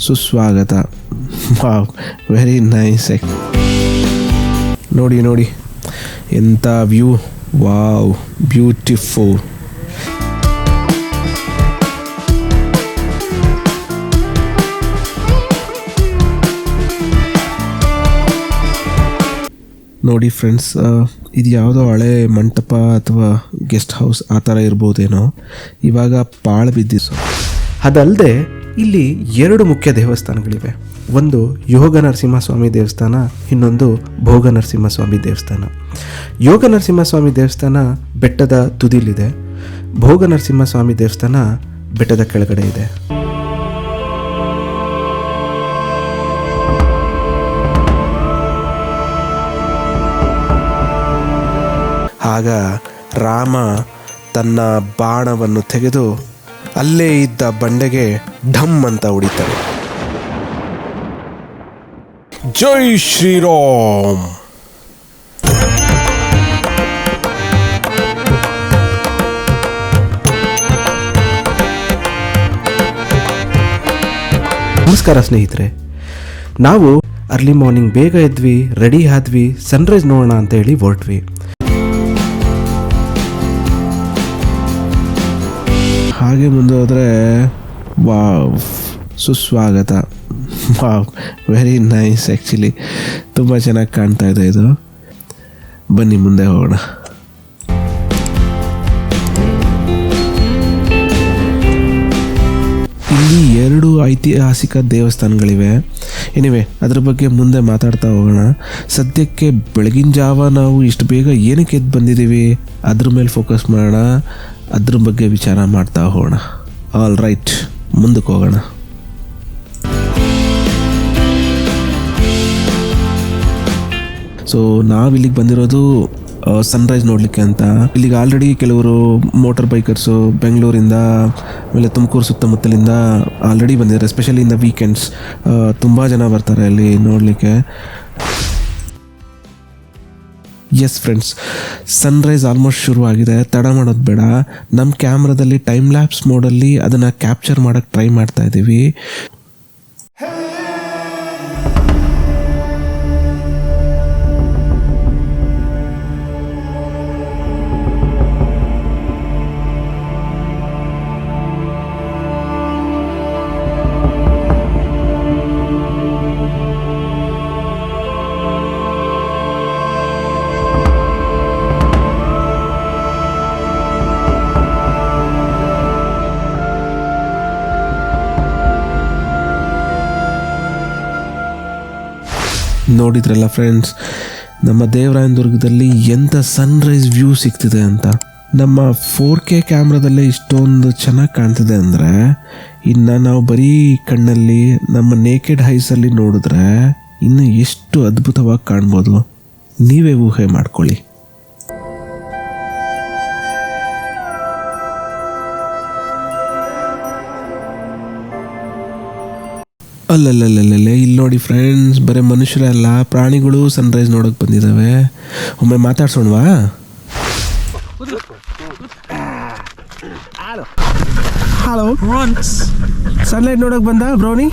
ಸುಸ್ವಾಗತ. Wow, very nice. ನೋಡಿ ನೋಡಿ ಎಂಥ ವ್ಯೂ. Wow, beautiful. ನೋಡಿ ಫ್ರೆಂಡ್ಸ್, ಇದು ಯಾವುದೋ ಹಳೆ ಮಂಟಪ ಅಥವಾ ಗೆಸ್ಟ್ ಹೌಸ್ ಆ ಥರ ಇರ್ಬೋದೇನೋ. ಇವಾಗ ಪಾಳು ಬಿದ್ದಿಸು. ಅದಲ್ಲದೆ ಇಲ್ಲಿ 2 ಮುಖ್ಯ ದೇವಸ್ಥಾನಗಳಿವೆ. ಒಂದು ಯೋಗ ನರಸಿಂಹಸ್ವಾಮಿ ದೇವಸ್ಥಾನ, ಇನ್ನೊಂದು ಭೋಗ ನರಸಿಂಹಸ್ವಾಮಿ ದೇವಸ್ಥಾನ. ಯೋಗ ನರಸಿಂಹಸ್ವಾಮಿ ದೇವಸ್ಥಾನ ಬೆಟ್ಟದ ತುದಿಲಿದೆ. ಭೋಗ ನರಸಿಂಹಸ್ವಾಮಿ ದೇವಸ್ಥಾನ ಬೆಟ್ಟದ ಕೆಳಗಡೆ ಇದೆ. ಆಗ ರಾಮ ತನ್ನ ಬಾಣವನ್ನು ತೆಗೆದು ಅಲ್ಲೇ ಇದ್ದ ಬಂಡೆಗೆ ಢಮ್ ಅಂತ ಹೊಡಿತಾರೆ. ಜೈ ಶ್ರೀರಾಮ್. ನಮಸ್ಕಾರ ಸ್ನೇಹಿತರೆ. ನಾವು ಅರ್ಲಿ ಮಾರ್ನಿಂಗ್ ಬೇಗ ಎದ್ವಿ, ರೆಡಿ ಆದ್ವಿ, ಸನ್ರೈಸ್ ನೋಡೋಣ ಅಂತ ಹೇಳಿ ಹೊರಟ್ವಿ. ಹಾಗೆ ಮುಂದೆ ಹೋದರೆ ವಾವ್, ಸುಸ್ವಾಗತ. Wow, very nice. ಆ್ಯಕ್ಚುಲಿ ತುಂಬ ಚೆನ್ನಾಗಿ ಕಾಣ್ತಾ ಇದೆ ಇದು. ಬನ್ನಿ ಮುಂದೆ ಹೋಗೋಣ. ಇಲ್ಲಿ 2 ಐತಿಹಾಸಿಕ ದೇವಸ್ಥಾನಗಳಿವೆ. ಎನಿವೆ, ಅದ್ರ ಬಗ್ಗೆ ಮುಂದೆ ಮಾತಾಡ್ತಾ ಹೋಗೋಣ. ಸದ್ಯಕ್ಕೆ ಬೆಳಗಿನ ಜಾವ ನಾವು ಇಷ್ಟು ಬೇಗ ಏನಕ್ಕೆ ಎದ್ದು ಬಂದಿದ್ದೀವಿ ಅದ್ರ ಮೇಲೆ ಫೋಕಸ್ ಮಾಡೋಣ. ಅದ್ರ ಬಗ್ಗೆ ವಿಚಾರ ಮಾಡ್ತಾ ಹೋಗೋಣ. ಆಲ್ ರೈಟ್, ಮುಂದಕ್ಕೆ ಹೋಗೋಣ. ಸೊ ನಾವಿಲ್ಲಿಗೆ ಬಂದಿರೋದು ಸನ್ರೈಸ್ ನೋಡಲಿಕ್ಕೆ ಅಂತ. ಇಲ್ಲಿಗೆ ಆಲ್ರೆಡಿ ಕೆಲವರು ಮೋಟರ್ ಬೈಕರ್ಸು ಬೆಂಗಳೂರಿಂದ ಆಮೇಲೆ ತುಮಕೂರು ಸುತ್ತಮುತ್ತಲಿಂದ ಆಲ್ರೆಡಿ ಬಂದಿದ್ದಾರೆ. ಎಸ್ಪೆಷಲಿ ಇನ್ ದ ವೀಕೆಂಡ್ಸ್ ತುಂಬ ಜನ ಬರ್ತಾರೆ ಅಲ್ಲಿ ನೋಡಲಿಕ್ಕೆ. ಎಸ್ ಫ್ರೆಂಡ್ಸ್, ಸನ್ರೈಸ್ ಆಲ್ಮೋಸ್ಟ್ ಶುರು ಆಗಿದೆ. ತಡ ಮಾಡೋದು ಬೇಡ. ನಮ್ಮ ಕ್ಯಾಮ್ರಾದಲ್ಲಿ ಟೈಮ್ ಲ್ಯಾಪ್ಸ್ ಮೋಡಲ್ಲಿ ಅದನ್ನು ಕ್ಯಾಪ್ಚರ್ ಮಾಡೋಕ್ಕೆ ಟ್ರೈ ಮಾಡ್ತಾ ಇದ್ದೀವಿ. ನೋಡಿದ್ರಲ್ಲ ಫ್ರೆಂಡ್ಸ್, ನಮ್ಮ ದೇವರಾಯನದುರ್ಗದಲ್ಲಿ ಎಂಥ ಸನ್ರೈಸ್ ವ್ಯೂ ಸಿಗ್ತಿದೆ ಅಂತ. ನಮ್ಮ 4K ಕ್ಯಾಮ್ರಾದಲ್ಲೇ ಇಷ್ಟೊಂದು ಚೆನ್ನಾಗಿ ಕಾಣ್ತಿದೆ ಅಂದರೆ, ಇನ್ನು ನಾವು ಬರೀ ಕಣ್ಣಲ್ಲಿ ನಮ್ಮ ನೇಕೆಡ್ ಐಸಲ್ಲಿ ನೋಡಿದ್ರೆ ಇನ್ನು ಎಷ್ಟು ಅದ್ಭುತವಾಗಿ ಕಾಣ್ಬೋದು. ನೀವೇ ಊಹೆ ಮಾಡ್ಕೊಳ್ಳಿ. ಅಲ್ಲಲ್ಲಲ್ಲಲ್ಲೇ ಇಲ್ಲಿ ನೋಡಿ ಫ್ರೆಂಡ್ಸ್, ಬರೀ ಮನುಷ್ಯರೇ ಅಲ್ಲ, ಪ್ರಾಣಿಗಳು ಸನ್ರೈಸ್ ನೋಡೋಕೆ ಬಂದಿದ್ದಾವೆ. ಒಮ್ಮೆ ಮಾತಾಡ್ಸೋಣವಾ? ಹಲೋ, ಸನ್ಲೈಟ್ ನೋಡೋಕೆ ಬಂದ ಬ್ರೌನಿ?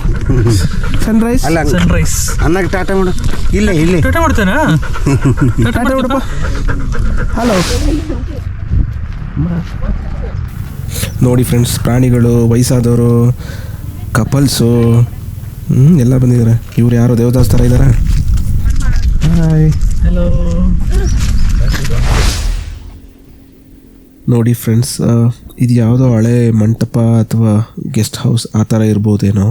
ಸನ್ರೈಸ್ ಸನ್ರೈಸ್ ಅನ್ನಕ್ಕೆ ಟಾಟಾ ಮಾಡು. ಇಲ್ಲೇ ಟಾಟಾ ಮಾಡ್ತೇನಾ? ಟಾಟಾ ಮಾಡಪ್ಪ. ಹಲೋ ನೋಡಿ ಫ್ರೆಂಡ್ಸ್, ಪ್ರಾಣಿಗಳು, ವಯಸ್ಸಾದವರು, ಕಪಲ್ಸು ಎಲ್ಲ ಬಂದಿದ್ದಾರೆ. ಇವ್ರು ಯಾರೋ ದೇವದಾಸ್ ಥರ ಇದ್ದಾರೆ. Hi, hello. ನೋಡಿ ಫ್ರೆಂಡ್ಸ್, ಇದು ಯಾವುದೋ ಹಳೆ ಮಂಟಪ ಅಥವಾ ಗೆಸ್ಟ್ ಹೌಸ್ ಆ ಥರ ಇರ್ಬೋದೇನೋ.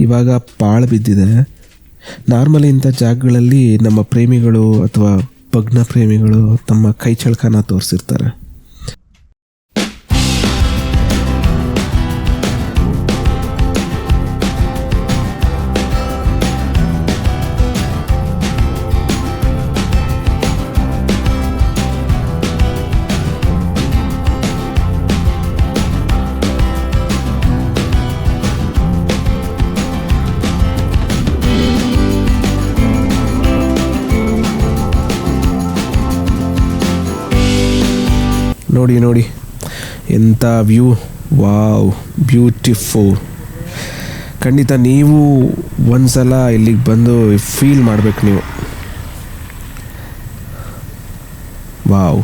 ಇವಾಗ ಪಾಳು ಬಿದ್ದಿದೆ. ನಾರ್ಮಲಿ ಇಂಥ ಜಾಗಗಳಲ್ಲಿ ನಮ್ಮ ಪ್ರೇಮಿಗಳು ಅಥವಾ ಭಗ್ನ ಪ್ರೇಮಿಗಳು ತಮ್ಮ ಕೈ ಚಳಕನ ತೋರಿಸಿರ್ತಾರೆ. ನೋಡಿ ಎಂಥ ವ್ಯೂ. Wow, beautiful. ಖಂಡಿತ ನೀವು ಒಂದ್ಸಲ ಇಲ್ಲಿಗೆ ಬಂದು ಫೀಲ್ ಮಾಡಬೇಕು ನೀವು. ವಾವ್,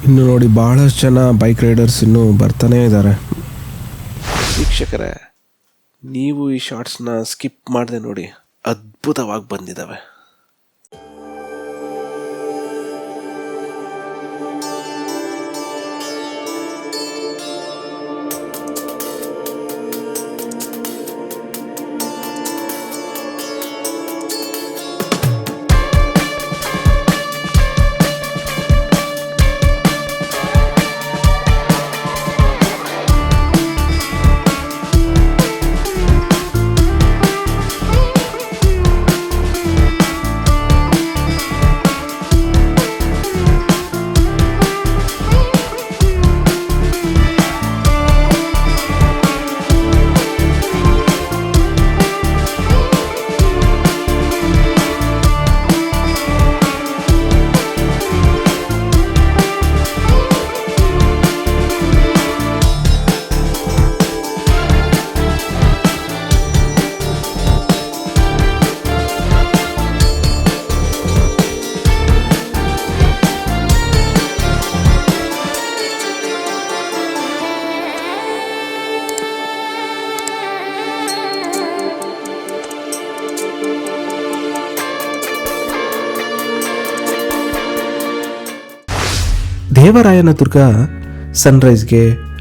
ಇನ್ನು ನೋಡಿ ಬಹಳಷ್ಟು ಜನ ಬೈಕ್ ರೈಡರ್ಸ್ ಇನ್ನೂ ಬರ್ತಾನೇ ಇದ್ದಾರೆ. ವೀಕ್ಷಕರೇ, ನೀವು ಈ ಶಾರ್ಟ್ಸ್ನ ಸ್ಕಿಪ್ ಮಾಡದೆ ನೋಡಿ, ಅದ್ಭುತವಾಗಿ ಬಂದಿದ್ದಾವೆ. ದೇವರಾಯನ ದುರ್ಗ ಸನ್ರೈಸ್ಗೆ,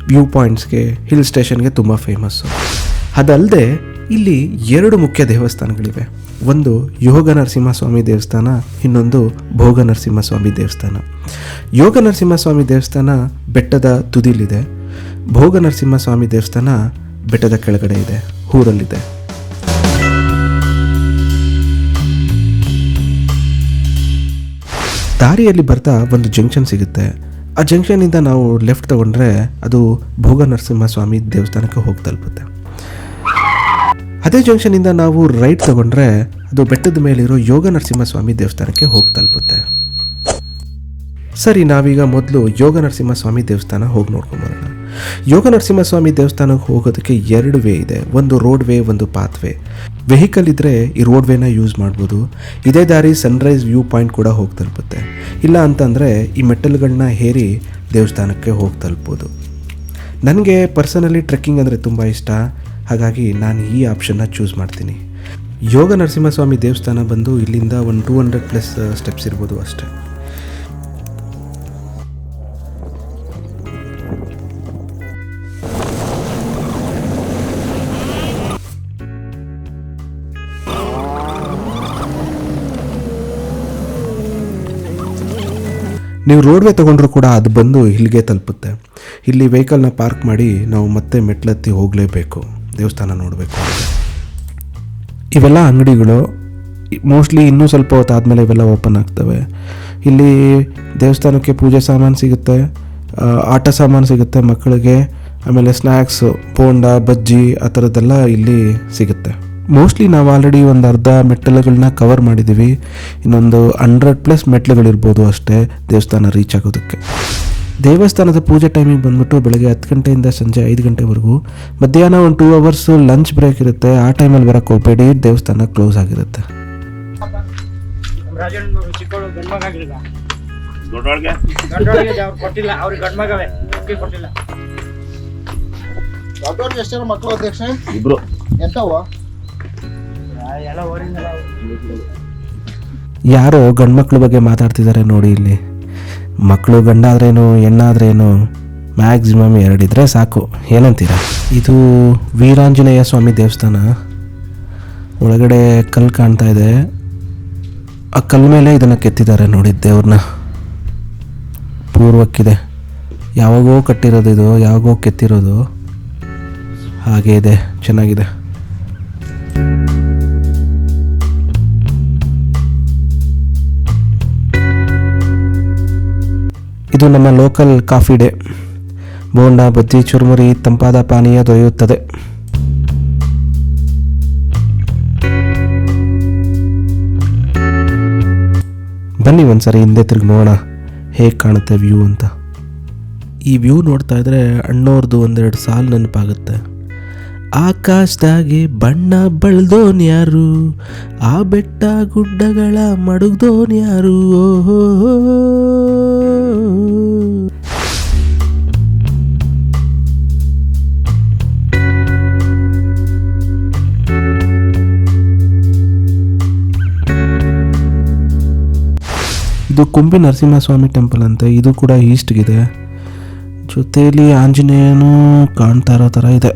ವ್ಯೂ ಪಾಯಿಂಟ್ಸ್ಗೆ, ಹಿಲ್ ಸ್ಟೇಷನ್ಗೆ ತುಂಬ ಫೇಮಸ್ಸು. ಅದಲ್ಲದೆ ಇಲ್ಲಿ 2 ಮುಖ್ಯ ದೇವಸ್ಥಾನಗಳಿವೆ. ಒಂದು ಯೋಗ ನರಸಿಂಹಸ್ವಾಮಿ ದೇವಸ್ಥಾನ, ಇನ್ನೊಂದು ಭೋಗ ನರಸಿಂಹಸ್ವಾಮಿ ದೇವಸ್ಥಾನ. ಯೋಗ ನರಸಿಂಹಸ್ವಾಮಿ ದೇವಸ್ಥಾನ ಬೆಟ್ಟದ ತುದಿಲಿದೆ. ಭೋಗ ನರಸಿಂಹಸ್ವಾಮಿ ದೇವಸ್ಥಾನ ಬೆಟ್ಟದ ಕೆಳಗಡೆ ಇದೆ, ಊರಲ್ಲಿದೆ. ದಾರಿಯಲ್ಲಿ ಬರ್ತಾ ಒಂದು ಜಂಕ್ಷನ್ ಸಿಗುತ್ತೆ. ಆ ಜಂಕ್ಷನಿಂದ ನಾವು ಲೆಫ್ಟ್ ತಗೊಂಡ್ರೆ ಅದು ಭೋಗ ನರಸಿಂಹಸ್ವಾಮಿ ದೇವಸ್ಥಾನಕ್ಕೆ ಹೋಗಿ ತಲುಪುತ್ತೆ. ಅದೇ ಜಂಕ್ಷನಿಂದ ನಾವು ರೈಟ್ ತಗೊಂಡ್ರೆ ಅದು ಬೆಟ್ಟದ ಮೇಲಿರೋ ಯೋಗ ನರಸಿಂಹಸ್ವಾಮಿ ದೇವಸ್ಥಾನಕ್ಕೆ ಹೋಗಿ ತಲುಪುತ್ತೆ. ಸರಿ, ನಾವೀಗ ಮೊದಲು ಯೋಗ ನರಸಿಂಹಸ್ವಾಮಿ ದೇವಸ್ಥಾನ ಹೋಗಿ ನೋಡ್ಕೊಂಬರೋಣ. ಯೋಗ ನರಸಿಂಹಸ್ವಾಮಿ ದೇವಸ್ಥಾನಕ್ಕೆ ಹೋಗೋದಕ್ಕೆ 2 ವೇ ಇದೆ. ಒಂದು ರೋಡ್ ವೇ, ಒಂದು ಪಾತ್ ವೇ. ವೆಹಿಕಲ್ ಇದ್ದರೆ ಈ ರೋಡ್ ವೇನ ಯೂಸ್ ಮಾಡ್ಬೋದು. ಇದೇ ದಾರಿ ಸನ್ರೈಸ್ ವ್ಯೂ ಪಾಯಿಂಟ್ ಕೂಡ ಹೋಗಿ ತಲುಪುತ್ತೆ. ಇಲ್ಲ ಅಂತಂದರೆ ಈ ಮೆಟ್ಟಲುಗಳನ್ನ ಹೇರಿ ದೇವಸ್ಥಾನಕ್ಕೆ ಹೋಗಿ ತಲುಪ್ಬೋದು. ನನಗೆ ಪರ್ಸನಲಿ ಟ್ರೆಕ್ಕಿಂಗ್ ಅಂದರೆ ತುಂಬ ಇಷ್ಟ, ಹಾಗಾಗಿ ನಾನು ಈ ಆಪ್ಷನ್ನ ಚೂಸ್ ಮಾಡ್ತೀನಿ. ಯೋಗ ನರಸಿಂಹಸ್ವಾಮಿ ದೇವಸ್ಥಾನ ಬಂದು ಇಲ್ಲಿಂದ ಒಂದು 200+ ಸ್ಟೆಪ್ಸ್ ಇರ್ಬೋದು ಅಷ್ಟೇ. ನೀವು ರೋಡ್ವೇ ತೊಗೊಂಡ್ರೂ ಕೂಡ ಅದು ಬಂದು ಇಲ್ಲಿಗೆ ತಲುಪುತ್ತೆ. ಇಲ್ಲಿ ವೆಹಿಕಲ್ನ ಪಾರ್ಕ್ ಮಾಡಿ ನಾವು ಮತ್ತೆ ಮೆಟ್ಲತ್ತಿ ಹೋಗಲೇಬೇಕು, ದೇವಸ್ಥಾನ ನೋಡಬೇಕು. ಇವೆಲ್ಲ ಅಂಗಡಿಗಳು ಮೋಸ್ಟ್ಲಿ ಇನ್ನೂ ಸ್ವಲ್ಪ ಹೊತ್ತು ಆದಮೇಲೆ ಇವೆಲ್ಲ ಓಪನ್ ಆಗ್ತವೆ. ಇಲ್ಲಿ ದೇವಸ್ಥಾನಕ್ಕೆ ಪೂಜೆ ಸಾಮಾನು ಸಿಗುತ್ತೆ, ಆಟ ಸಾಮಾನು ಸಿಗುತ್ತೆ ಮಕ್ಕಳಿಗೆ, ಆಮೇಲೆ ಸ್ನ್ಯಾಕ್ಸು, ಬೋಂಡ, ಬಜ್ಜಿ ಆ ಥರದ್ದೆಲ್ಲ ಇಲ್ಲಿ ಸಿಗುತ್ತೆ. ಮೋಸ್ಟ್ಲಿ ನಾವು ಆಲ್ರೆಡಿ ಒಂದು ಅರ್ಧ ಮೆಟ್ಟಲುಗಳನ್ನ ಕವರ್ ಮಾಡಿದ್ದೀವಿ. ಇನ್ನೊಂದು 100+ ಮೆಟ್ಲುಗಳಿರ್ಬೋದು ಅಷ್ಟೇ ದೇವಸ್ಥಾನ ರೀಚ್ ಆಗೋದಕ್ಕೆ. ದೇವಸ್ಥಾನದ ಪೂಜೆ ಟೈಮಿಂಗ್ ಬಂದ್ಬಿಟ್ಟು ಬೆಳಗ್ಗೆ 10 ಗಂಟೆಯಿಂದ ಸಂಜೆ 5 ಗಂಟೆವರೆಗೂ. ಮಧ್ಯಾಹ್ನ ಒಂದು 2 ಅವರ್ಸ್ ಲಂಚ್ ಬ್ರೇಕ್ ಇರುತ್ತೆ. ಆ ಟೈಮಲ್ಲಿ ಬರೋಕ್ಕೆ ಹೋಗಬೇಡಿ, ದೇವಸ್ಥಾನ ಕ್ಲೋಸ್ ಆಗಿರುತ್ತೆ. ಯಾರೋ ಗಂಡ್ಮಕ್ಳ ಬಗ್ಗೆ ಮಾತಾಡ್ತಿದ್ದಾರೆ ನೋಡಿ. ಇಲ್ಲಿ ಮಕ್ಕಳು ಗಂಡಾದ್ರೇನು ಹೆಣ್ಣಾದ್ರೇನು ಮ್ಯಾಕ್ಸಿಮಮ್ 2 ಇದ್ರೆ ಸಾಕು, ಏನಂತೀರ? ಇದು ವೀರಾಂಜನೇಯ ಸ್ವಾಮಿ ದೇವಸ್ಥಾನ. ಒಳಗಡೆ ಕಲ್ಲು ಕಾಣ್ತಾ ಇದೆ. ಆ ಕಲ್ಲು ಮೇಲೆ ಇದನ್ನು ಕೆತ್ತಿದ್ದಾರೆ ನೋಡಿ, ದೇವ್ರನ್ನ ಪೂರ್ವಕ್ಕಿದೆ. ಯಾವಾಗೋ ಕಟ್ಟಿರೋದು ಇದು, ಯಾವಾಗೋ ಕೆತ್ತಿರೋದು, ಹಾಗೆ ಇದೆ, ಚೆನ್ನಾಗಿದೆ. ಇದು ನಮ್ಮ ಲೋಕಲ್ ಕಾಫಿ ಡೇ. ಬೋಂಡ, ಬಜ್ಜಿ, ಚುರುಮುರಿ, ತಂಪಾದ ಪಾನೀಯ ದೊರೆಯುತ್ತದೆ. ಬನ್ನಿ ಒಂದ್ಸರಿ ಹಿಂದೆ ತಿರುಗಿ ನೋಡೋಣ ಹೇಗೆ ಕಾಣುತ್ತೆ ವ್ಯೂ ಅಂತ. ಈ ವ್ಯೂ ನೋಡ್ತಾ ಇದ್ರೆ ಅಣ್ಣವ್ರದ್ದು ಒಂದೆರಡು ಸಾಲು ನೆನಪಾಗುತ್ತೆ. ಆಕಾಶದಾಗೆ ಬಣ್ಣ ಬಳ್ದೋನ್ ಯಾರು, ಆ ಬೆಟ್ಟ ಗುಡ್ಡಗಳ ಮಡುಗ್ದೋನ್ ಯಾರು, ಓಹೋ. ಇದು ಕುಂಬಿ ನರಸಿಂಹಸ್ವಾಮಿ ಟೆಂಪಲ್ ಅಂತ. ಇದು ಕೂಡ ಈಸ್ಟ್ಗಿದೆ. ಜೊತೆಯಲ್ಲಿ ಆಂಜನೇಯನೂ ಕಾಣ್ತಾ ಇರೋ ಥರ ಇದೆ.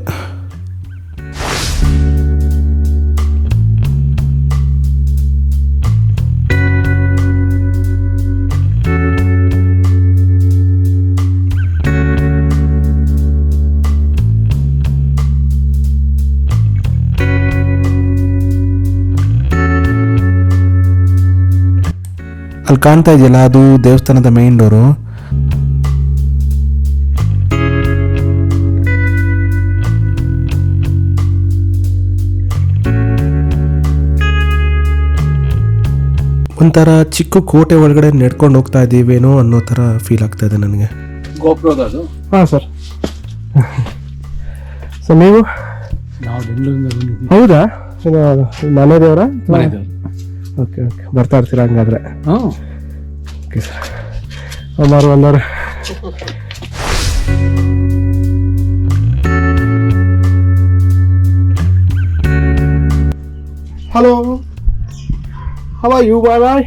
ಅಲ್ಲಿ ಕಾಣ್ತಾ ಇದೆಯಲ್ಲ, ಅದು ದೇವಸ್ಥಾನದ ಮೇನ್ ಡೋರು. ಒಂಥರ ಚಿಕ್ಕ ಕೋಟೆ ಒಳಗಡೆ ನಡ್ಕೊಂಡು ಹೋಗ್ತಾ ಇದ್ದೀವೇನೋ ಅನ್ನೋ ಥರ ಫೀಲ್ ಆಗ್ತಾ ಇದೆ ನನಗೆ. ಗೋಪುರದ ಹಾಂ ಸರ್. ಸೊ ನೀವು ನಾವು ಬೆಂಗಳೂರಿಂದ ಬಂದಿದ್ದೀವಿ. ಹೌದಾ? ಮನೆ ದೇವರ? ಮನೆದೇವ್ರು. ಓಕೆ ಓಕೆ, ಬರ್ತಾ ಇರ್ತೀರಾ ಹಂಗಾದ್ರೆ? ಹ್ಞೂ. Okay sir. ಅಮ್ಮಾರು ಅಲ್ಲಾರ hello, how are you boy?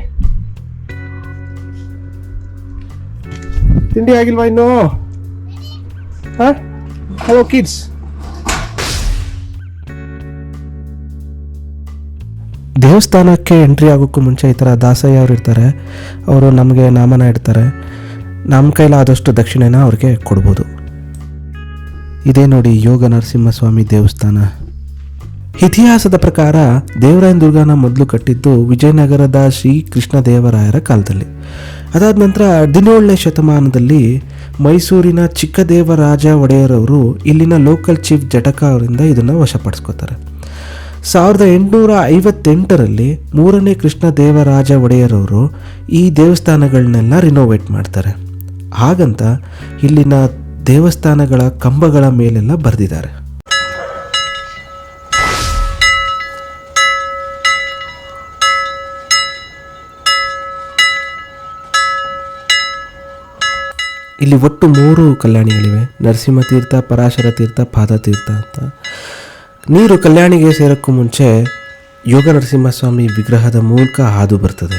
ತಿಂಡಿ ಆಗಿಲ್ವಾ ಇನ್ನು? ಹಾಂ, ಹಲೋ ಕಿಡ್ಸ್. ದೇವಸ್ಥಾನಕ್ಕೆ ಎಂಟ್ರಿ ಆಗೋಕ್ಕೂ ಮುಂಚೆ ಈ ಥರ ದಾಸಯ್ಯ ಅವ್ರು ಇರ್ತಾರೆ. ಅವರು ನಮಗೆ ನಾಮನ ಇಡ್ತಾರೆ. ನಮ್ಮ ಕೈಲಾದಷ್ಟು ದಕ್ಷಿಣೆನ ಅವ್ರಿಗೆ ಕೊಡ್ಬೋದು. ಇದೇ ನೋಡಿ ಯೋಗ ನರಸಿಂಹಸ್ವಾಮಿ ದೇವಸ್ಥಾನ. ಇತಿಹಾಸದ ಪ್ರಕಾರ ದೇವರಾಯನ ದುರ್ಗನ ಮೊದಲು ಕಟ್ಟಿದ್ದು ವಿಜಯನಗರದ ಶ್ರೀ ಕೃಷ್ಣದೇವರಾಯರ ಕಾಲದಲ್ಲಿ. ಅದಾದ ನಂತರ 17ನೇ ಶತಮಾನದಲ್ಲಿ ಮೈಸೂರಿನ ಚಿಕ್ಕದೇವರಾಜ ಒಡೆಯರವರು ಇಲ್ಲಿನ ಲೋಕಲ್ ಚೀಫ್ ಜಟಕ ಅವರಿಂದ ಇದನ್ನು ವಶಪಡಿಸ್ಕೋತಾರೆ. 1858ರಲ್ಲಿ 3ನೇ ಕೃಷ್ಣದೇವರಾಜ ಒಡೆಯರವರು ಈ ದೇವಸ್ಥಾನಗಳನ್ನೆಲ್ಲ ರಿನೋವೇಟ್ ಮಾಡ್ತಾರೆ. ಹಾಗಂತ ಇಲ್ಲಿನ ದೇವಸ್ಥಾನಗಳ ಕಂಬಗಳ ಮೇಲೆಲ್ಲ ಬರೆದಿದ್ದಾರೆ. ಇಲ್ಲಿ ಒಟ್ಟು 3 ಕಲ್ಯಾಣಿಗಳಿವೆ. ನರಸಿಂಹ ತೀರ್ಥ, ಪರಾಶರ ತೀರ್ಥ, ಪಾದ ತೀರ್ಥ ಅಂತ. ನೀರು ಕಲ್ಯಾಣಿಗೆ ಸೇರೋಕ್ಕೂ ಮುಂಚೆ ಯೋಗ ನರಸಿಂಹಸ್ವಾಮಿ ವಿಗ್ರಹದ ಮೂಲಕ ಹಾದು ಬರ್ತದೆ.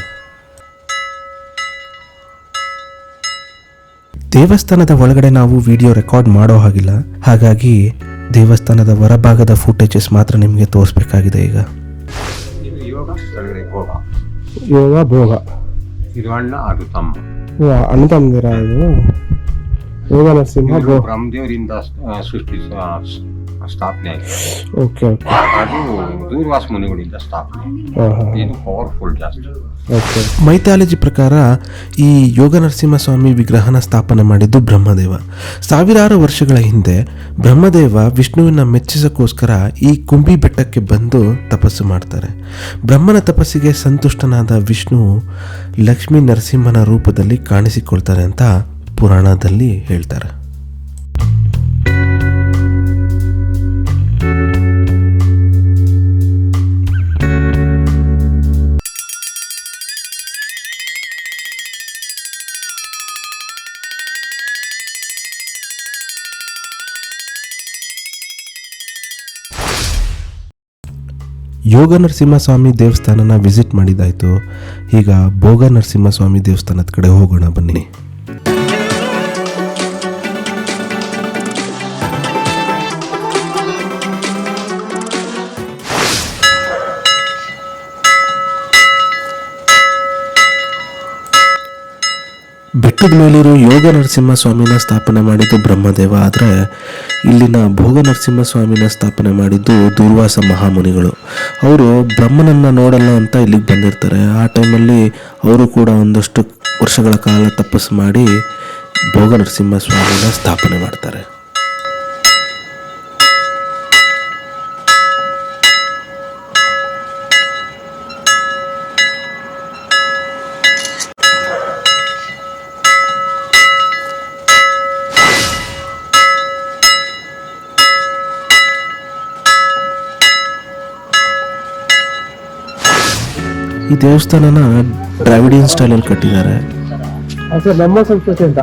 ದೇವಸ್ಥಾನದ ಒಳಗಡೆ ನಾವು ವಿಡಿಯೋ ರೆಕಾರ್ಡ್ ಮಾಡೋ ಹಾಗಿಲ್ಲ, ಹಾಗಾಗಿ ದೇವಸ್ಥಾನದ ಹೊರಭಾಗದ ಫುಟೇಜಸ್ ಮಾತ್ರ ನಿಮಗೆ ತೋರಿಸ್ಬೇಕಾಗಿದೆ. ಈಗ ಇದು ಯೋಗ ಕೆಳಗಡೆ ಭೋಗ, ಯೋಗ ಭೋಗ. ಇದು ಅಣ್ಣ, ಅದು ತಮ್ಮ. ಅಣ್ಣ ತಮ್ಮದಿರ ಇದು ಯೋಗ ನರಸಿಂಹ ಇದು ಬ್ರಹ್ಮದೇವರಿಂದ ಸ್ಥಾಪನೆ ಆಗಿದೆ. Okay okay. ಅದು ದೂರ್ವಾಸ ಮುನಿಗಳಿಂದ ಸ್ಥಾಪನೆ. ಇದು ಪವರ್ಫುಲ್ ಜಾಸ್ತಿ. ಓಕೆ. ಮೈಥಾಲಜಿ ಪ್ರಕಾರ ಈ ಯೋಗ ನರಸಿಂಹಸ್ವಾಮಿ ವಿಗ್ರಹನ ಸ್ಥಾಪನೆ ಮಾಡಿದ್ದು ಬ್ರಹ್ಮದೇವ. ಸಾವಿರಾರು ವರ್ಷಗಳ ಹಿಂದೆ ಬ್ರಹ್ಮದೇವ ವಿಷ್ಣುವಿನ ಮೆಚ್ಚಿಸೋಕ್ಕೋಸ್ಕರ ಈ ಕುಂಬಿ ಬೆಟ್ಟಕ್ಕೆ ಬಂದು ತಪಸ್ಸು ಮಾಡ್ತಾರೆ. ಬ್ರಹ್ಮನ ತಪಸ್ಸಿಗೆ ಸಂತುಷ್ಟನಾದ ವಿಷ್ಣು ಲಕ್ಷ್ಮೀ ನರಸಿಂಹನ ರೂಪದಲ್ಲಿ ಕಾಣಿಸಿಕೊಳ್ತಾರೆ ಅಂತ ಪುರಾಣದಲ್ಲಿ ಹೇಳ್ತಾರೆ. ಯೋಗ ನರಸಿಂಹಸ್ವಾಮಿ ದೇವಸ್ಥಾನನ ವಿಸಿಟ್ ಮಾಡಿದ್ದಾಯಿತು. ಈಗ ಭೋಗ ನರಸಿಂಹಸ್ವಾಮಿ ದೇವಸ್ಥಾನದ ಕಡೆ ಹೋಗೋಣ ಬನ್ನಿ. ಬೆಟ್ಟದ ಮೇಲಿರೋ ಯೋಗ ನರಸಿಂಹಸ್ವಾಮಿನ ಸ್ಥಾಪನೆ ಮಾಡಿದ್ದು ಬ್ರಹ್ಮದೇವ, ಆದರೆ ಇಲ್ಲಿನ ಭೋಗ ನರಸಿಂಹಸ್ವಾಮಿನ ಸ್ಥಾಪನೆ ಮಾಡಿದ್ದು ದೂರ್ವಾಸ ಮಹಾಮುನಿಗಳು. ಅವರು ಬ್ರಹ್ಮನನ್ನು ನೋಡಲ್ಲ ಅಂತ ಇಲ್ಲಿಗೆ ಬಂದಿರ್ತಾರೆ. ಆ ಟೈಮಲ್ಲಿ ಅವರು ಕೂಡ ಒಂದಷ್ಟು ವರ್ಷಗಳ ಕಾಲ ತಪಸ್ಸು ಮಾಡಿ ಭೋಗ ನರಸಿಂಹಸ್ವಾಮಿನ ಸ್ಥಾಪನೆ ಮಾಡ್ತಾರೆ. ಈ ದೇವಸ್ಥಾನನ ಡ್ರಾವಿಡಿಯನ್ ಸ್ಟೈಲಲ್ಲಿ ಕಟ್ಟಿದ್ದಾರೆ. ಸರ್ ನಮ್ಮ ಸಂಸ್ಕೃತಿ ಅಂತ.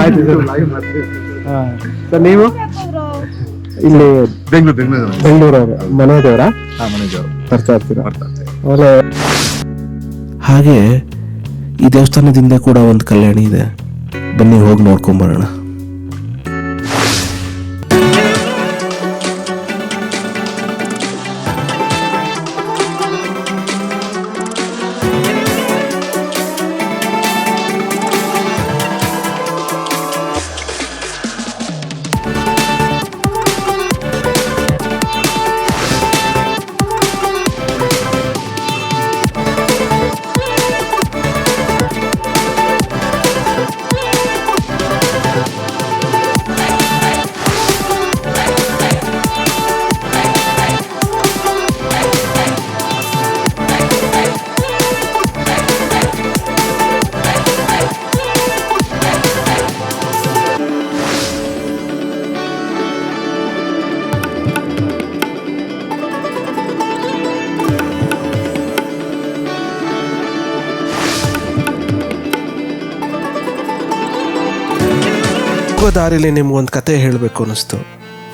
ಆಯ್ತು ಸರ್. ನೀವು ಇಲ್ಲಿ ಬೆಂಗಳೂರವರು ಮನೆ ದೇವರ ಬರ್ತಾ ಇರ್ತೀರಾ? ಹಾಗೆ ಈ ದೇವಸ್ಥಾನದಿಂದ ಕೂಡ ಒಂದು ಕಲ್ಯಾಣಿ ಇದೆ, ಬನ್ನಿ ಹೋಗಿ ನೋಡ್ಕೊಂಬರೋಣ. ದಾರಿಲಿ ನಿಮ್ಗೊಂದು ಕತೆ ಹೇಳಬೇಕು ಅನ್ನಿಸ್ತು.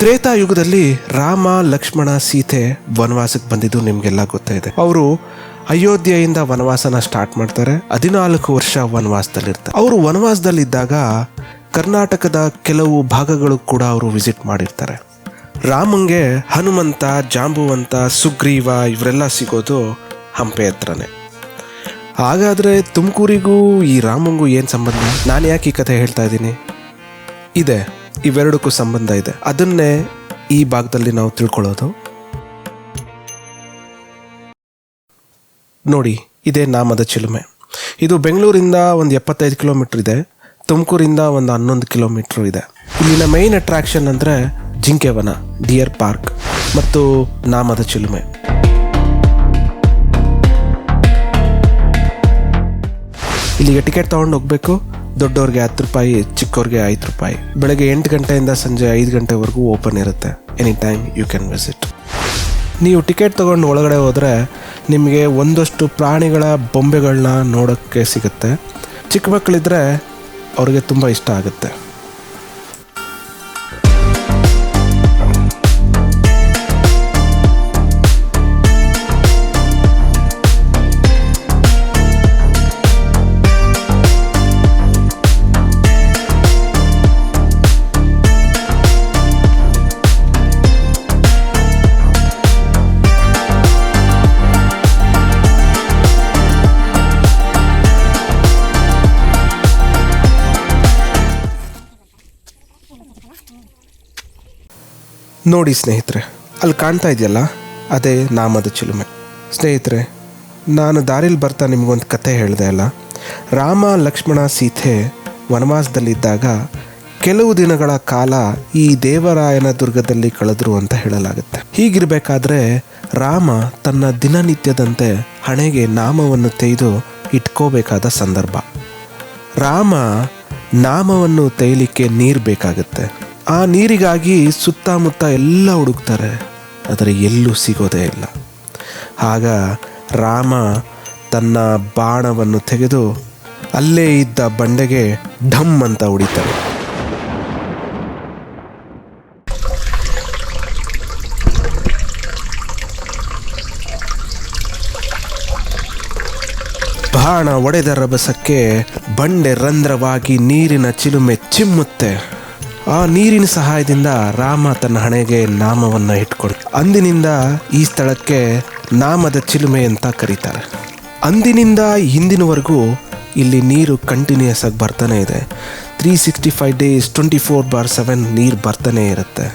ತ್ರೇತಾಯುಗದಲ್ಲಿ ರಾಮ, ಲಕ್ಷ್ಮಣ, ಸೀತೆ ವನವಾಸಕ್ಕೆ ಬಂದಿದ್ದು ನಿಮ್ಗೆಲ್ಲ ಗೊತ್ತಿದೆ. ಅವರು ಅಯೋಧ್ಯೆಯಿಂದ ವನವಾಸನ ಸ್ಟಾರ್ಟ್ ಮಾಡ್ತಾರೆ. 14 ವರ್ಷ ವನವಾಸದಲ್ಲಿರ್ತಾರೆ. ಅವರು ವನವಾಸದಲ್ಲಿದ್ದಾಗ ಕರ್ನಾಟಕದ ಕೆಲವು ಭಾಗಗಳು ಕೂಡ ಅವರು ವಿಸಿಟ್ ಮಾಡಿರ್ತಾರೆ. ರಾಮಂಗೆ ಹನುಮಂತ, ಜಾಂಬುವಂತ, ಸುಗ್ರೀವ ಇವರೆಲ್ಲ ಸಿಗೋದು ಹಂಪೆ ಹತ್ರನೇ. ಹಾಗಾದರೆ ತುಮಕೂರಿಗೂ ಈ ರಾಮಂಗೂ ಏನು ಸಂಬಂಧ? ನಾನು ಯಾಕೆ ಈ ಕತೆ ಹೇಳ್ತಾ ಇದ್ದೀನಿ? ಇದೆ, ಇವೆರಡಕ್ಕೂ ಸಂಬಂಧ ಇದೆ. ಅದನ್ನೇ ಈ ಭಾಗದಲ್ಲಿ ನಾವು ತಿಳ್ಕೊಳ್ಳೋದು. ನೋಡಿ, ಇದೇ ನಾಮದ ಚಿಲುಮೆ. ಇದು ಬೆಂಗಳೂರಿಂದ ಒಂದು 75 ಕಿಲೋಮೀಟರ್ ಇದೆ, ತುಮಕೂರಿಂದ ಒಂದು 11 ಕಿಲೋಮೀಟರ್ ಇದೆ. ಇಲ್ಲಿನ ಮೈನ್ ಅಟ್ರಾಕ್ಷನ್ ಅಂದರೆ ಜಿಂಕೆವನ, ಡಿಯರ್ ಪಾರ್ಕ್ ಮತ್ತು ನಾಮದ ಚಿಲುಮೆ. ಇಲ್ಲಿಗೆ ಟಿಕೆಟ್ ತೊಗೊಂಡು ಹೋಗಬೇಕು. ದೊಡ್ಡವ್ರಿಗೆ 10 ರೂಪಾಯಿ, ಚಿಕ್ಕವ್ರಿಗೆ 5 ರೂಪಾಯಿ. ಬೆಳಗ್ಗೆ 8 ಗಂಟೆಯಿಂದ ಸಂಜೆ 5 ಗಂಟೆವರೆಗೂ ಓಪನ್ ಇರುತ್ತೆ. Any time you can visit. ನೀವು ಟಿಕೆಟ್ ತೊಗೊಂಡು ಒಳಗಡೆ ಹೋದರೆ ನಿಮಗೆ ಒಂದಷ್ಟು ಪ್ರಾಣಿಗಳ ಬೊಂಬೆಗಳನ್ನ ನೋಡೋಕ್ಕೆ ಸಿಗುತ್ತೆ. ಚಿಕ್ಕ ಮಕ್ಕಳಿದ್ರೆ ಅವ್ರಿಗೆ ತುಂಬ ಇಷ್ಟ ಆಗುತ್ತೆ. ನೋಡಿ ಸ್ನೇಹಿತರೆ, ಅಲ್ಲಿ ಕಾಣ್ತಾ ಇದೆಯಲ್ಲ, ಅದೇ ನಾಮದ ಚಿಲುಮೆ. ಸ್ನೇಹಿತರೆ, ನಾನು ದಾರಿಲಿ ಬರ್ತಾ ನಿಮಗೊಂದು ಕತೆ ಹೇಳಿದೆ ಅಲ್ಲ. ರಾಮ, ಲಕ್ಷ್ಮಣ, ಸೀತೆ ವನವಾಸದಲ್ಲಿದ್ದಾಗ ಕೆಲವು ದಿನಗಳ ಕಾಲ ಈ ದೇವರಾಯನ ದುರ್ಗದಲ್ಲಿ ಕಳೆದ್ರು ಅಂತ ಹೇಳಲಾಗುತ್ತೆ. ಹೀಗಿರಬೇಕಾದ್ರೆ ರಾಮ ತನ್ನ ದಿನನಿತ್ಯದಂತೆ ಹಣೆಗೆ ನಾಮವನ್ನು ತೆಗೆದು ಇಟ್ಕೋಬೇಕಾದ ಸಂದರ್ಭ. ರಾಮ ನಾಮವನ್ನು ತೆಯ್ಲಿಕ್ಕೆ ನೀರು ಬೇಕಾಗುತ್ತೆ. ಆ ನೀರಿಗಾಗಿ ಸುತ್ತಮುತ್ತ ಎಲ್ಲ ಹುಡುಕ್ತಾರೆ, ಆದರೆ ಎಲ್ಲೂ ಸಿಗೋದೇ ಇಲ್ಲ. ಆಗ ರಾಮ ತನ್ನ ಬಾಣವನ್ನು ತೆಗೆದು ಅಲ್ಲೇ ಇದ್ದ ಬಂಡೆಗೆ ಢಮ್ ಅಂತ ಹೊಡಿತಾರೆ. ಬಾಣ ಒಡೆದ ರಭಸಕ್ಕೆ ಬಂಡೆ ರಂಧ್ರವಾಗಿ ನೀರಿನ ಚಿಲುಮೆ ಚಿಮ್ಮುತ್ತೆ. ಆ ನೀರಿನ ಸಹಾಯದಿಂದ ರಾಮ ತನ್ನ ಹಣೆಗೆ ನಾಮವನ್ನು ಇಟ್ಕೊಂಡು ಅಂದಿನಿಂದ ಈ ಸ್ಥಳಕ್ಕೆ ನಾಮದ ಚಿಲುಮೆ ಅಂತ ಕರೀತಾರೆ. ಅಂದಿನಿಂದ ಹಿಂದಿನವರೆಗೂ ಇಲ್ಲಿ ನೀರು ಕಂಟಿನ್ಯೂಸ್ ಆಗಿ ಬರ್ತಾನೆ ಇದೆ. 365 ಡೇಸ್ 24/7 ನೀರು ಬರ್ತಾನೆ ಇರುತ್ತೆ.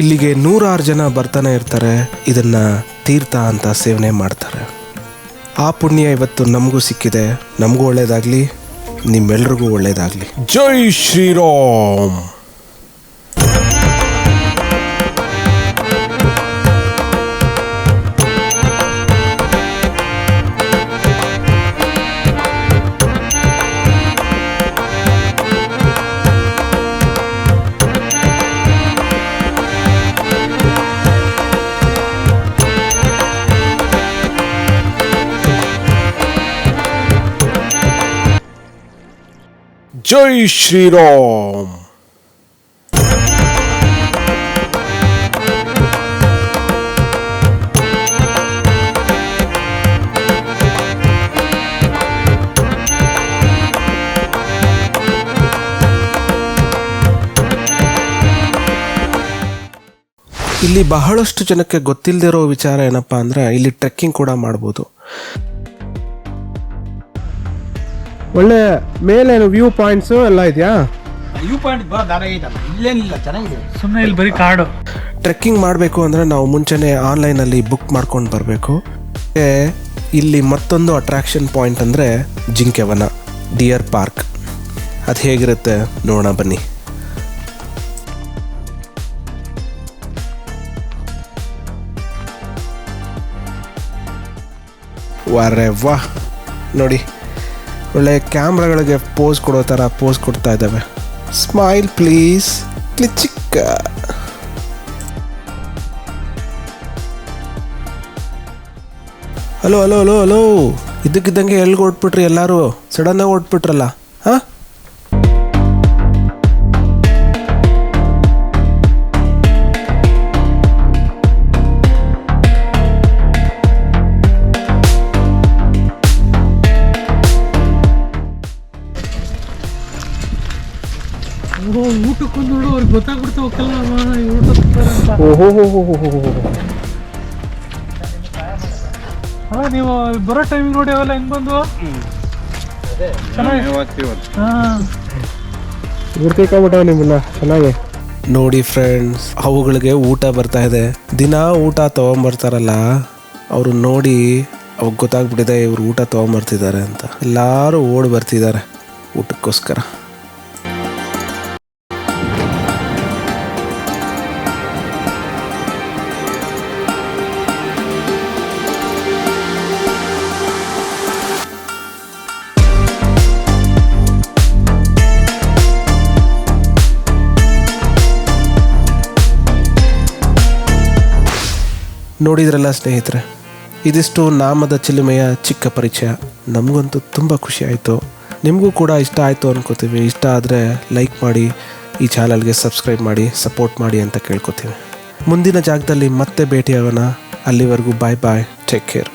ಇಲ್ಲಿಗೆ 100 ಜನ ಬರ್ತಾನೆ ಇರ್ತಾರೆ. ಇದನ್ನು ತೀರ್ಥ ಅಂತ ಸೇವನೆ ಮಾಡ್ತಾರೆ. ಆ ಪುಣ್ಯ ಇವತ್ತು ನಮಗೂ ಸಿಕ್ಕಿದೆ. ನಮಗೂ ಒಳ್ಳೇದಾಗಲಿ, ನಿಮ್ಮೆಲ್ರಿಗೂ ಒಳ್ಳೇದಾಗಲಿ. ಜೈ ಶ್ರೀರಾಮ್. ಜೈ ಶ್ರೀರಾಮ್. ಇಲ್ಲಿ ಬಹಳಷ್ಟು ಜನಕ್ಕೆ ಗೊತ್ತಿಲ್ಲದಿರೋ ವಿಚಾರ ಏನಪ್ಪ ಅಂದರೆ ಇಲ್ಲಿ ಟ್ರೆಕ್ಕಿಂಗ್ ಕೂಡ ಮಾಡ್ಬೋದು. ಒಳ್ಳೆ ಮೇಲೆ ವ್ಯೂ ಪಾಯಿಂಟ್ಸು ಎಲ್ಲ ಇದೆಯಾ? ವ್ಯೂ ಪಾಯಿಂಟ್ ಇಲ್ಲೇನಿಲ್ಲ, ಚೆನ್ನಾಗಿದೆ. ಸುಮ್ಮನೆ ಇಲ್ಲಿ ಬರೀ ಕಾಡು. ಟ್ರೆಕ್ಕಿಂಗ್ ಮಾಡಬೇಕು ಅಂದರೆ ನಾವು ಮುಂಚೆನೇ ಆನ್ಲೈನಲ್ಲಿ ಬುಕ್ ಮಾಡ್ಕೊಂಡು ಬರಬೇಕು. ಇಲ್ಲಿ ಮತ್ತೊಂದು ಅಟ್ರಾಕ್ಷನ್ ಪಾಯಿಂಟ್ ಅಂದರೆ ಜಿಂಕೆವನ, ಡಿಯರ್ ಪಾರ್ಕ್. ಅದು ಹೇಗಿರುತ್ತೆ ನೋಡೋಣ ಬನ್ನಿ. ವಾರೆ ವಾಹ್, ನೋಡಿ ಒಳ್ಳೆ ಕ್ಯಾಮ್ರಾಗಳಿಗೆ ಪೋಸ್ ಕೊಡೋ ಥರ ಪೋಸ್ ಕೊಡ್ತಾ ಇದ್ದಾವೆ. ಸ್ಮೈಲ್ ಪ್ಲೀಸ್, ಕ್ಲಿಚಿಕ್ಕ. ಹಲೋ ಹಲೋ ಹಲೋ ಹಲೋ, ಇದ್ದಕ್ಕಿದ್ದಂಗೆ ಎಲ್ಲಿಗೆ ಓಡ್ಬಿಟ್ರಿ ಎಲ್ಲರೂ? ಸಡನ್ನಾಗಿ ಓಡ್ಬಿಟ್ರಲ್ಲ ಹಾಂ? ಊಟಕ್ಕೊಂದು ನೋಡು, ಅವ್ರಿಗೆ ಗೊತ್ತಾಗ್ಬಿಡ್ತಾ ಹೋಗಲ್ಲ ಊಟ ಅಂತ. ಅಲ್ಲ ನೀವು ಬರೋ ಟೈಮಿಗೆ ನೋಡಿ ಅವೆಲ್ಲ ಹೆಂಗ್ ಬಂದು ಗುರ್ತಿಕೊಂಬಿಟ್ಟವ ನಿಮ್ಮನ್ನ ಚೆನ್ನಾಗಿ. ನೋಡಿ ಫ್ರೆಂಡ್ಸ್, ಅವುಗಳಿಗೆ ಊಟ ಬರ್ತಾ ಇದೆ. ದಿನ ಊಟ ತೊಗೊಂಬರ್ತಾರಲ್ಲ, ಅವರು ನೋಡಿ ಅವಾಗ ಗೊತ್ತಾಗ್ಬಿಟ್ಟಿದೆ ಇವ್ರು ಊಟ ತೊಗೊಂಬರ್ತಿದ್ದಾರೆ ಅಂತ. ಎಲ್ಲರೂ ಓಡಿ ಬರ್ತಿದ್ದಾರೆ ಊಟಕ್ಕೋಸ್ಕರ. ನೋಡಿದ್ರಲ್ಲ ಸ್ನೇಹಿತರೆ, ಇದಿಷ್ಟು ನಾಮದ ಚಿಲುಮೆಯ ಚಿಕ್ಕ ಪರಿಚಯ. ನಮಗಂತೂ ತುಂಬ ಖುಷಿ ಆಯಿತು. ನಿಮಗೂ ಕೂಡ ಇಷ್ಟ ಆಯಿತು ಅನ್ಕೋತೀವಿ. ಇಷ್ಟ ಆದರೆ ಲೈಕ್ ಮಾಡಿ, ಈ ಚಾನಲ್ಗೆ ಸಬ್ಸ್ಕ್ರೈಬ್ ಮಾಡಿ, ಸಪೋರ್ಟ್ ಮಾಡಿ ಅಂತ ಕೇಳ್ಕೊತೀವಿ. ಮುಂದಿನ ಜಾಗದಲ್ಲಿ ಮತ್ತೆ ಭೇಟಿಯಾಗೋಣ. ಅಲ್ಲಿವರೆಗೂ ಬಾಯ್ ಬಾಯ್, ಟೇಕ್ ಕೇರ್.